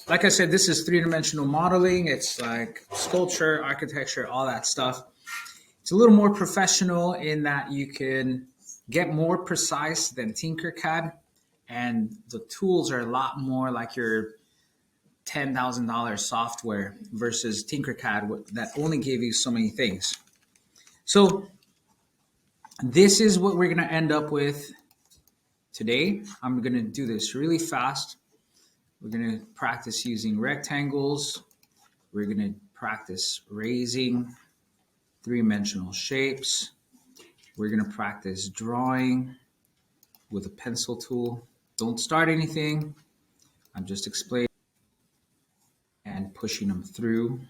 like I said, this is three-dimensional modeling. It's like sculpture, architecture, all that stuff. It's a little more professional in that you can get more precise than Tinkercad, and the tools are a lot more like your $10,000 software versus Tinkercad that only gave you so many things. So this is what we're going to end up with today. I'm going to do this really fast. We're going to practice using rectangles. We're going to practice raising three-dimensional shapes. We're going to practice drawing with a pencil tool. Don't start anything. I'm just explaining and pushing them through.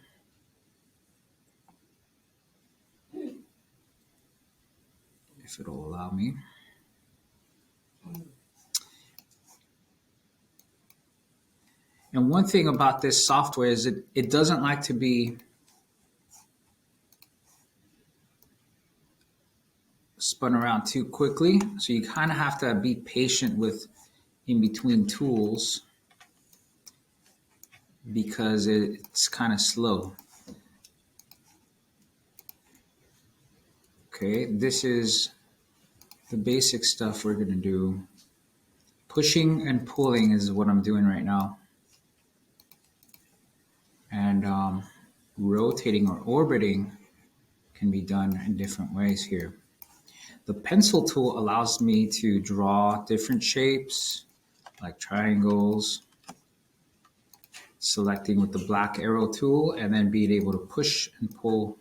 If it'll allow me. And one thing about this software is it doesn't like to be spun around too quickly. So you kind of have to be patient with in between tools because it's kind of slow. Okay, this is the basic stuff we're going to do. Pushing and pulling is what I'm doing right now. And rotating or orbiting can be done in different ways here. The pencil tool allows me to draw different shapes like triangles, selecting with the black arrow tool, and then being able to push and pull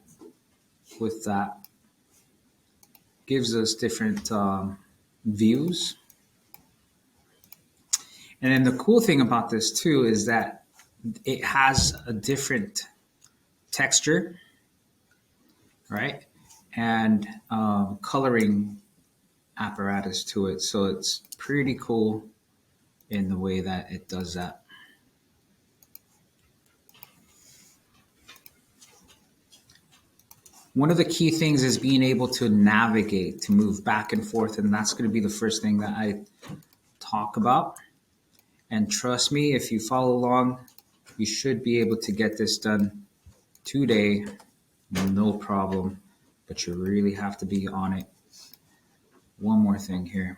with that. Gives us different views. And then the cool thing about this too is that it has a different texture, right? And coloring apparatus to it. So it's pretty cool in the way that it does that. One of the key things is being able to navigate, to move back and forth, and that's going to be the first thing that I talk about. And trust me, if you follow along, you should be able to get this done today, no problem, but you really have to be on it. One more thing here.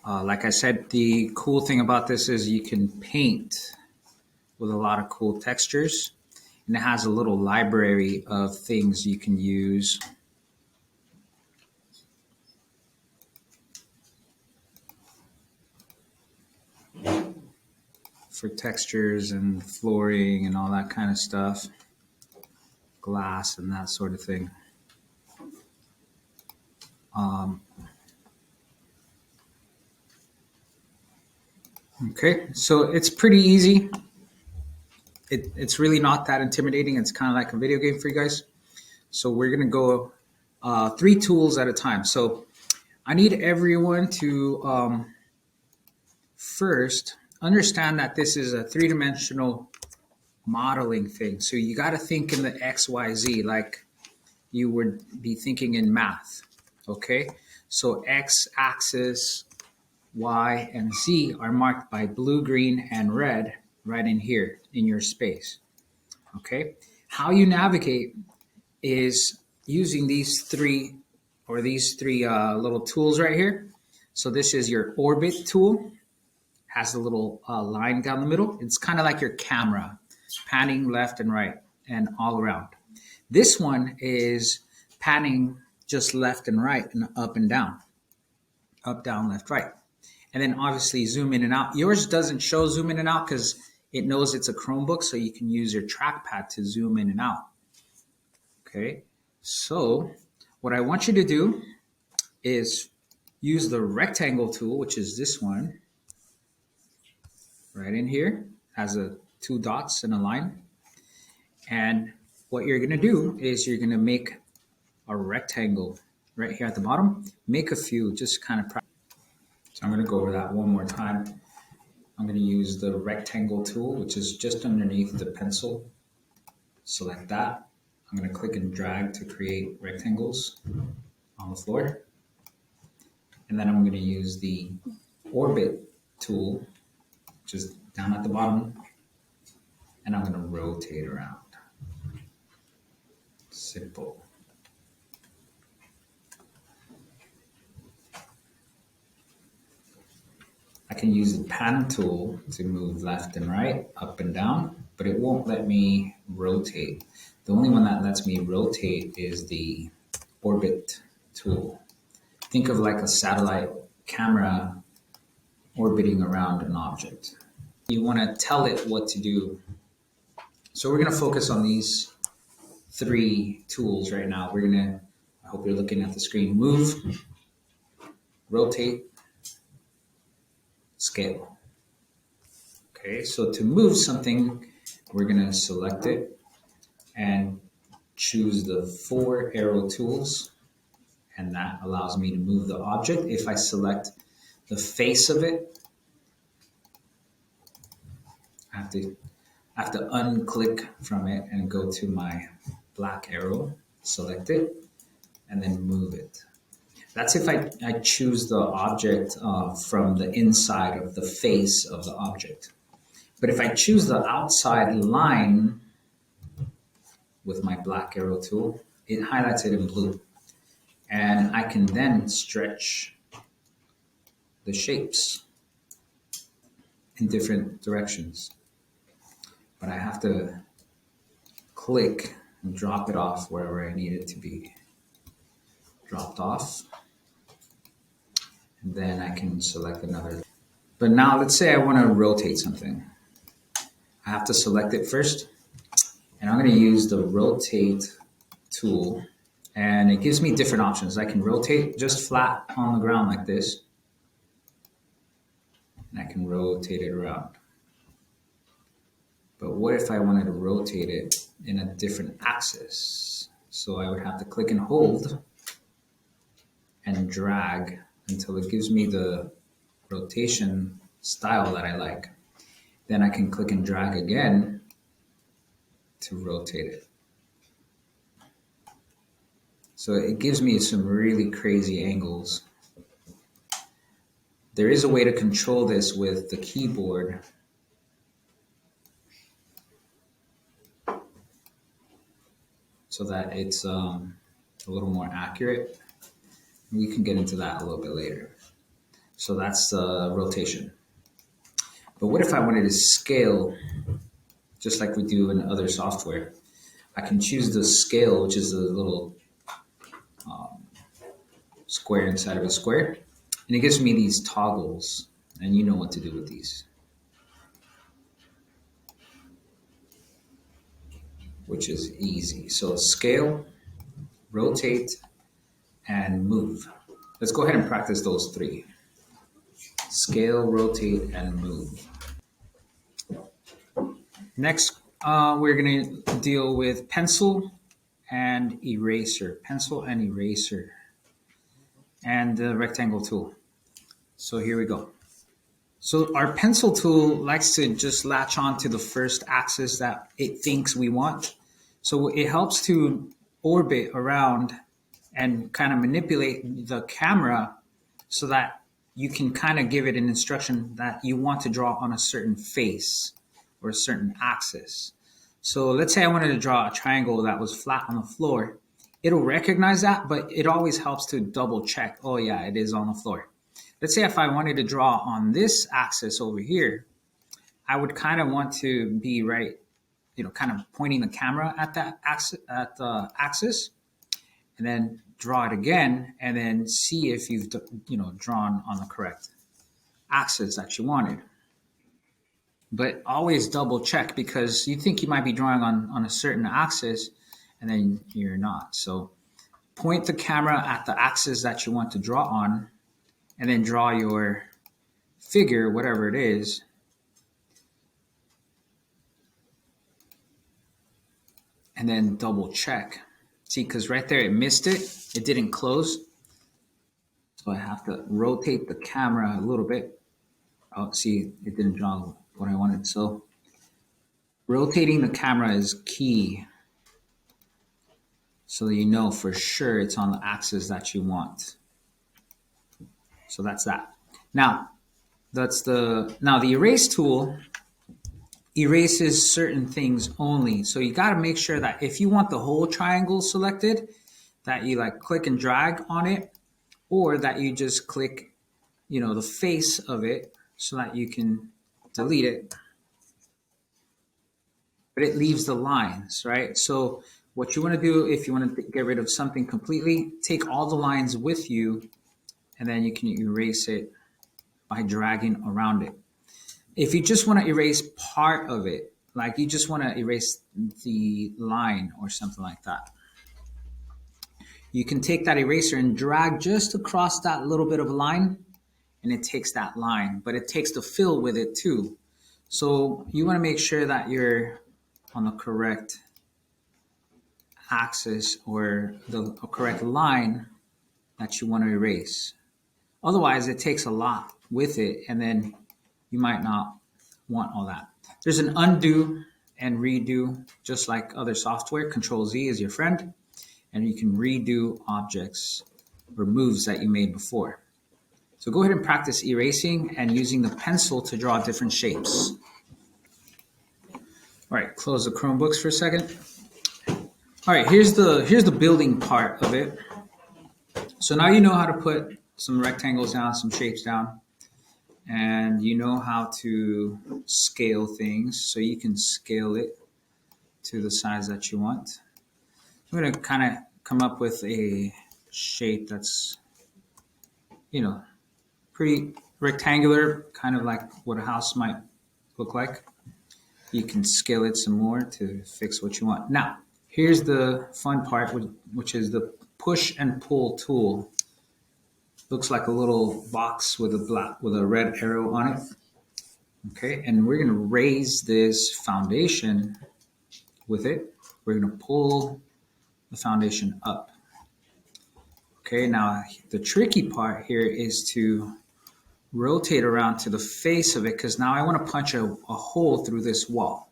Like I said, the cool thing about this is you can paint with a lot of cool textures, and it has a little library of things you can use. For textures and flooring and all that kind of stuff, glass and that sort of thing. Okay, so it's pretty easy. It's really not that intimidating. It's kind of like a video game for you guys. So we're going to go 3 tools at a time. So I need everyone to first understand that this is a three-dimensional modeling thing. So you got to think in the XYZ like you would be thinking in math. Okay, so X axis, Y, and Z are marked by blue, green, and red right in here in your space. Okay, how you navigate is using these three little tools right here. So this is your orbit tool, has a little line down the middle. It's kind of like your camera, panning left and right and all around. This one is panning just left and right and up and down, up, down, left, right. And then obviously zoom in and out. Yours doesn't show zoom in and out because it knows it's a Chromebook, so you can use your trackpad to zoom in and out. Okay, so what I want you to do is use the rectangle tool, which is this one, right in here, has 2 dots and a line. And what you're gonna do is you're gonna make a rectangle right here at the bottom. Make a few, just kind of practice. So I'm gonna go over that one more time. I'm gonna use the rectangle tool, which is just underneath the pencil. Select that. I'm gonna click and drag to create rectangles on the floor. And then I'm going to use the orbit tool, just down at the bottom, and I'm going to rotate around. Simple. I can use the pan tool to move left and right, up and down, but it won't let me rotate. The only one that lets me rotate is the orbit tool. Think of like a satellite camera orbiting around an object. You want to tell it what to do. So we're going to focus on these 3 tools right now. We're going to, I hope you're looking at the screen, move, rotate, scale. Okay, so to move something, we're going to select it and choose the 4 arrow tools, and that allows me to move the object. If I select the face of it, I have to unclick from it and go to my black arrow, select it, and then move it. That's if I choose the object from the inside of the face of the object. But if I choose the outside line with my black arrow tool, it highlights it in blue. And I can then stretch the shapes in different directions. But I have to click and drop it off wherever I need it to be dropped off. And then I can select another. But now let's say I want to rotate something. I have to select it first. And I'm going to use the rotate tool. And it gives me different options. I can rotate just flat on the ground like this. And I can rotate it around. But what if I wanted to rotate it in a different axis? So I would have to click and hold and drag until it gives me the rotation style that I like. Then I can click and drag again to rotate it. So it gives me some really crazy angles. There is a way to control this with the keyboard. So that it's a little more accurate. We can get into that a little bit later. So that's the rotation. But what if I wanted to scale, just like we do in other software? I can choose the scale, which is the little square inside of a square. And it gives me these toggles, and you know what to do with these. Which is easy. So scale, rotate, and move. Let's go ahead and practice those 3. Scale, rotate, and move. Next, we're going to deal with pencil and eraser. Pencil and eraser. And the rectangle tool. So here we go. So our pencil tool likes to just latch on to the first axis that it thinks we want. So it helps to orbit around and kind of manipulate the camera so that you can kind of give it an instruction that you want to draw on a certain face or a certain axis. So let's say I wanted to draw a triangle that was flat on the floor. It'll recognize that, but it always helps to double check. Oh yeah, it is on the floor. Let's say if I wanted to draw on this axis over here, I would kind of want to be right, kind of pointing the camera at that axis, and then draw it again, and then see if you've, drawn on the correct axis that you wanted. But always double check, because you think you might be drawing on a certain axis, and then you're not. So point the camera at the axis that you want to draw on, and then draw your figure, whatever it is. And then double check. See, because right there it missed it. It didn't close. So I have to rotate the camera a little bit. Oh, see, it didn't draw what I wanted. So rotating the camera is key, so you know for sure it's on the axis that you want. So that's that. Now, the erase tool erases certain things only. So you got to make sure that if you want the whole triangle selected, that you like click and drag on it, or that you just click, the face of it so that you can delete it. But it leaves the lines, right? So what you want to do if you want to get rid of something completely, take all the lines with you, and then you can erase it by dragging around it. If you just want to erase part of it, like you just want to erase the line or something like that, you can take that eraser and drag just across that little bit of line, and it takes that line, but it takes the fill with it too. So you want to make sure that you're on the correct axis or the correct line that you want to erase. Otherwise, it takes a lot with it, and then you might not want all that. There's an undo and redo, just like other software. Control Z is your friend, and you can redo objects or moves that you made before. So go ahead and practice erasing and using the pencil to draw different shapes. All right, close the Chromebooks for a second. All right, here's the building part of it. So now you know how to put some rectangles down, some shapes down, and you know how to scale things. So you can scale it to the size that you want. I'm going to kind of come up with a shape that's, pretty rectangular, kind of like what a house might look like. You can scale it some more to fix what you want. Now, here's the fun part, which is the push and pull tool. Looks like a little box with a red arrow on it. Okay, and we're going to raise this foundation with it. We're going to pull the foundation up. Okay, now the tricky part here is to rotate around to the face of it, because now I want to punch a hole through this wall.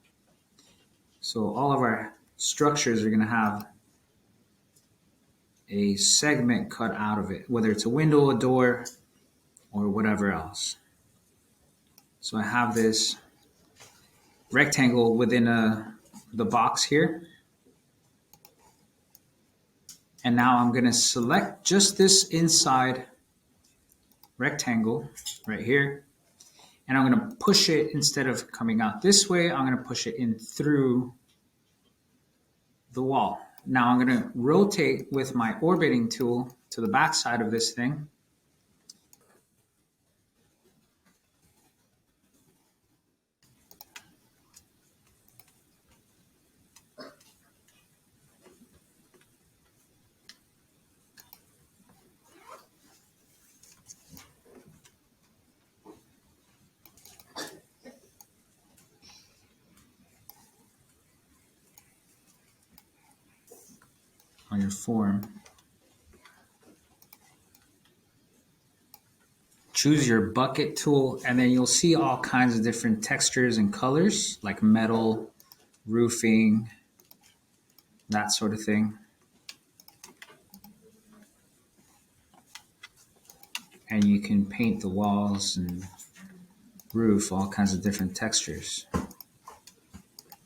So all of our structures are going to have a segment cut out of it, whether it's a window, a door, or whatever else. So I have this rectangle within the box here. And now I'm going to select just this inside rectangle right here. And I'm going to push it, instead of coming out this way, I'm going to push it in through the wall. Now I'm going to rotate with my orbiting tool to the back side of this thing. On your form. Choose your bucket tool, and then you'll see all kinds of different textures and colors, like metal, roofing, that sort of thing. And you can paint the walls and roof all kinds of different textures.